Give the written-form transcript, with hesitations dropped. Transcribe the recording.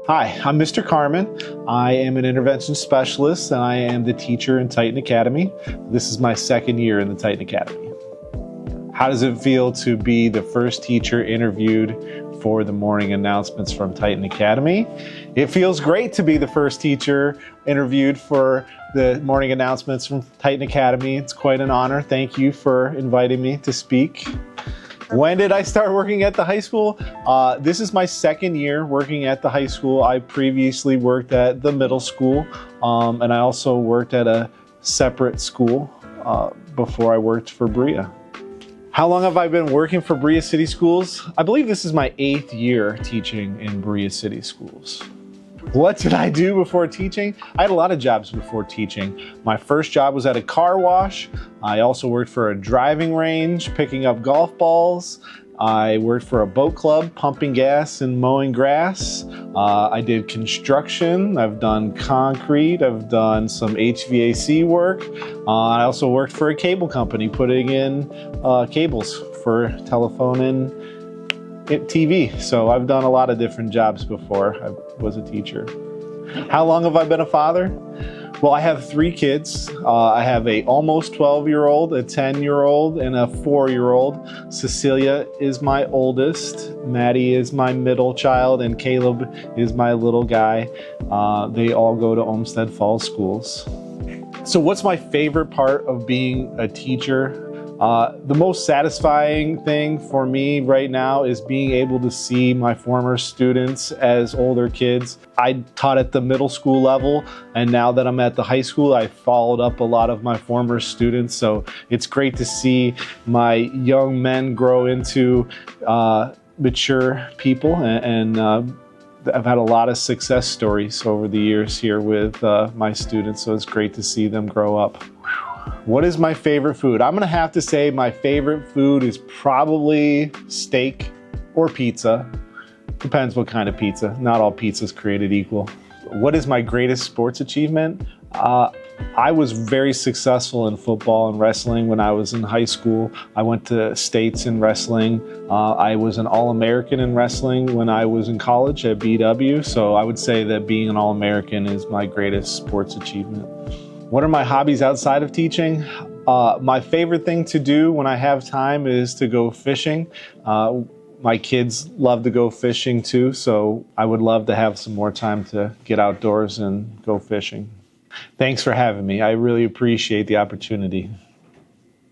Hi, I'm Mr. Carman. I am an intervention specialist and I am the teacher in Titan Academy. This is my second year in the Titan Academy. How does it feel to be the first teacher interviewed for the morning announcements from Titan Academy? It feels great to be the first teacher interviewed for the morning announcements from Titan Academy. It's quite an honor. Thank you for inviting me to speak. When did I start working at the high school? This is my second year working at the high school. I previously worked at the middle school, and I also worked at a separate school before I worked for Berea. How long have I been working for Berea City Schools? I believe this is my 8th year teaching in Berea City Schools. What did I do before teaching? I had a lot of jobs before teaching. My first job was at a car wash. I also worked for a driving range, picking up golf balls. I worked for a boat club, pumping gas and mowing grass. I did construction. I've done concrete. I've done some HVAC work. I also worked for a cable company, putting in cables for telephone and TV. So I've done a lot of different jobs before I was a teacher. How long have I been a father? Well, I have 3 kids. I have a almost 12-year-old, a 10-year-old, and a 4-year-old. Cecilia is my oldest. Maddie is my middle child, and Caleb is my little guy. They all go to Olmsted Falls schools. So what's my favorite part of being a teacher? The most satisfying thing for me right now is being able to see my former students as older kids. I taught at the middle school level, and now that I'm at the high school, I followed up a lot of my former students. So it's great to see my young men grow into mature people, and I've had a lot of success stories over the years here with my students, so it's great to see them grow up. What is my favorite food? I'm gonna have to say my favorite food is probably steak or pizza. Depends what kind of pizza. Not all pizza's created equal. What is my greatest sports achievement? I was very successful in football and wrestling when I was in high school. I went to states in wrestling. I was an All-American in wrestling when I was in college at BW. So I would say that being an All-American is my greatest sports achievement. What are my hobbies outside of teaching? My favorite thing to do when I have time is to go fishing. My kids love to go fishing too, so I would love to have some more time to get outdoors and go fishing. Thanks for having me. I really appreciate the opportunity.